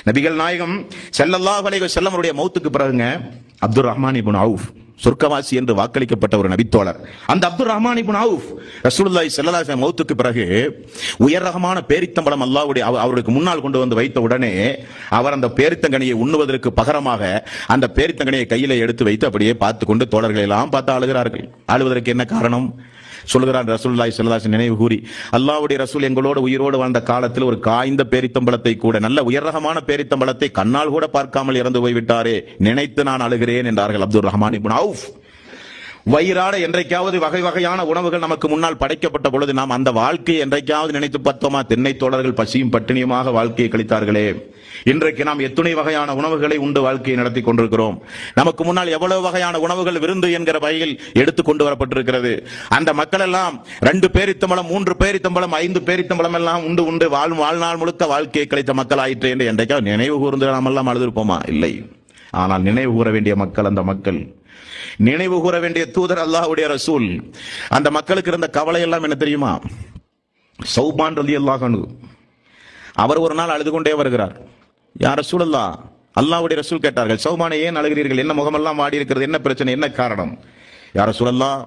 நபிகள் நாயகம் ஸல்லல்லாஹு அலைஹி வஸல்லம் அவருடைய மௌத்துக்கு பிறகுங்க அப்துர் ரஹ்மான் இப்னு அவுஃப் சொர்க்கவாசி என்று வாக்களிக்கப்பட்ட ஒரு நபித்தோழர். அந்த அப்துர் ரஹ்மான் இப்னு அவுஃப் ரசூலுல்லாஹி ஸல்லல்லாஹு அலைஹி வஸல்லம் மௌத்துக்கு பிறகு உயர் ரகமான பேரித்தம்பழம் அல்லாஹ்வுடைய அவருக்கு முன்னால் கொண்டு வந்து வைத்த உடனே அவர் அந்த பேரித்தங்கனியை உண்ணுவதற்கு பகரமாக அந்த பேரித்தங்கனியை கையில எடுத்து வைத்து அப்படியே பார்த்து கொண்டு தோழர்களை எல்லாம் பார்த்து அழுகிறார்கள். அழுவதற்கு என்ன காரணம் சொல்லுகிறார் ரசூலுல்லாஹி ஸல்லல்லாஹு அலைஹி வஸல்லம் நினைவு கூறி, அல்லாஹ்வுடைய ரசூல் எங்களோடு உயிரோடு வாழ்ந்த காலத்தில் ஒரு காய்ந்த பேரித்தம்பழத்தை கூட, நல்ல உயர்ரகமான பேரித்தம்பழத்தை கண்ணால் கூட பார்க்காமல் இறந்து போய்விட்டாரே, நினைத்து நான் அழுகிறேன் என்றார்கள் அப்துர் ரஹ்மான் இப்னு அவுஃப். வயிறாட என்றைக்காவது வகை வகையான உணவுகள் நமக்கு முன்னால் படைக்கப்பட்ட பொழுது நாம் அந்த வாழ்க்கையை என்றைக்காவது நினைத்து பார்த்தோமா? தென்னை தோழர்கள் பசியும் பட்டினியுமாக வாழ்க்கையை கழித்தார்களே. இன்றைக்கு நாம் எத்துணை வகையான உணவுகளை உண்டு வாழ்க்கையை நடத்தி கொண்டிருக்கிறோம். நமக்கு முன்னால் எவ்வளவு வகையான உணவுகள் விருந்து என்கிற வகையில் எடுத்து கொண்டு வரப்பட்டிருக்கிறது. அந்த மக்கள் எல்லாம் 2 பேரித்தம்பழம் 3 பேரித்தம்பழம் 5 பேரித்தம்பழம் எல்லாம் உண்டு உண்டு வாழ்நாள் முழுக்க வாழ்க்கையை கழித்த மக்கள் ஆயிற்று என்று என்றைக்காவது நினைவு கூர்ந்து நாம் எல்லாம் அழுதிருப்போமா? இல்லை. ஆனால் நினைவு கூற வேண்டிய மக்கள் அந்த மக்கள், நினைவு கூற வேண்டிய தூதர் அல்லாஹ்வுடைய ரசூல். அந்த மக்களுக்கு இருந்த கவலை எல்லாம் என்ன தெரியுமா? சௌபான் ரலியல்லாஹு அன்ஹு அவர் ஒரு நாள் அழுது கொண்டே வருகிறார். யா ரசூலல்லாஹ், அல்லாஹ்வுடைய ரசூல் கேட்டார்கள், சௌபானை ஏன் அழுகிறீர்கள்? என்ன முகமெல்லாம் வாடி இருக்கிறது? என்ன பிரச்சனை? என்ன காரணம்? யா ரசூலல்லாஹ்,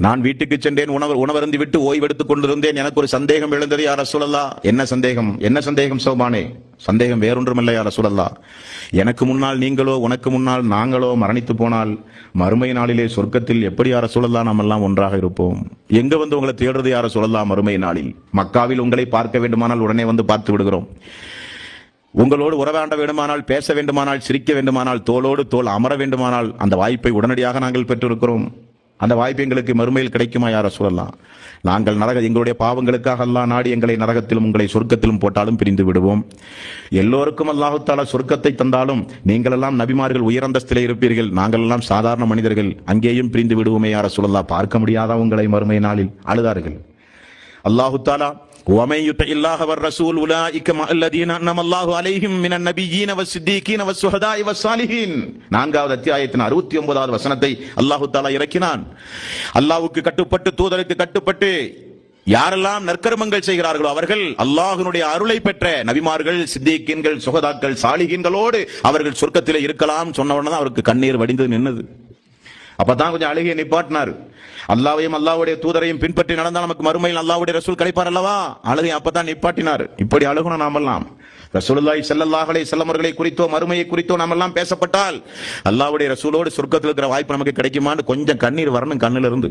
நான் வீட்டுக்கு சென்றேன், உணவருந்தி விட்டு ஓய்வெடுத்துக் கொண்டிருந்தேன், எனக்கு ஒரு சந்தேகம் எழுந்தது யா ரசூலல்லாஹ். என்ன சந்தேகம்? என்ன சந்தேகம் சௌபானே? சந்தேகம் வேறொன்றுமில்லை யா ரசூலல்லாஹ், எனக்கு முன்னால் நீங்களோ உனக்கு முன்னால் நாங்களோ மரணித்து போனால் மறுமை நாளிலே சொர்க்கத்தில் எப்படி யா ரசூலல்லாஹ் நாம் எல்லாம் ஒன்றாக இருப்போம்? எங்க வந்து உங்களை தேடுறது யா ரசூலல்லாஹ் மறுமை நாளில்? மக்காவில் உங்களை பார்க்க வேண்டுமானால் உடனே வந்து பார்த்து விடுகிறோம். உங்களோடு உறவாட வேண்டுமானால், பேச வேண்டுமானால், சிரிக்க வேண்டுமானால், தோளோடு தோள் அமர வேண்டுமானால் அந்த வாய்ப்பை உடனடியாக நாங்கள் பெற்றிருக்கிறோம். அந்த வாய்ப்பு எங்களுக்கு மறுமையில் கிடைக்குமா யா ரசூலல்லாஹ்? நாங்கள் எங்களுடைய பாவங்களுக்காக அல்லாஹ் நாடி எங்களை நரகத்திலும் உங்களை சொர்க்கத்திலும் போட்டாலும் பிரிந்து விடுவோம். எல்லோருக்கும் அல்லாஹு தஆலா சொர்க்கத்தை தந்தாலும் நீங்கள் எல்லாம் நபிமார்கள் உயரந்தஸ்திலே இருப்பீர்கள், நாங்கள் எல்லாம் சாதாரண மனிதர்கள், அங்கேயும் பிரிந்து விடுவோமே யா ரசூலல்லாஹ், பார்க்க முடியாதா உங்களை மறுமை நாளில்? அழுதார்கள். அல்லாஹு தஆலா وَمَن يُطِعِ اللَّهَ وَالرَّسُولَ أُولَٰئِكَ مَعَ الَّذِينَ أَنْعَمَ اللَّهُ عَلَيْهِم مِّنَ النَّبِيِّينَ وَالصِّدِّيقِينَ وَالشُّهَدَاءِ وَالصَّالِحِينَ. 4வது அத்தியாயத்தின் 69வது வசனத்தை அல்லாஹு தஆலா இறக்கினான். அல்லாஹ்வுக்கு கட்டுப்பட்டு தூதருக்கு கட்டுப்பட்டு யாரெல்லாம் நற்கர்மங்கள் செய்கிறார்களோ அவர்கள் அல்லாஹ்வினுடைய அருளை பெற்ற நபிமார்கள், சித்திகீன்கள், சுஹதாக்கள், சாலிஹீன்களோடு அவர்கள் சொர்க்கத்திலே இருக்கலாம் சொன்ன உடனே அவருக்கு கண்ணீர் வடிந்து நின்னது. அப்பதான் கொஞ்சம் அழுகையை நிப்பாட்டினார். அல்லாஹ்வையும் அல்லாஹ்வுடைய தூதரையும் பின்பற்றி நடந்தால் நமக்கு மறுமையில் அல்லாஹ்வுடைய ரசூல் கிடைப்பார் அல்லவா? அழுகை அப்பதான் நிப்பாட்டினார். இப்படி அழுகணும் நாமெல்லாம். ரசூலுல்லாஹி ஸல்லல்லாஹு அலைஹி வஸல்லம் அவர்களை குறித்தோ மறுமையை குறித்தோ நாமெல்லாம் பேசப்பட்டால் அல்லாஹ்வுடைய ரசூலோடு சொர்க்கத்தில் இருக்கிற வாய்ப்பு நமக்கு கிடைக்குமான்னு கொஞ்சம் கண்ணீர் வரணும் கண்ணிலிருந்து.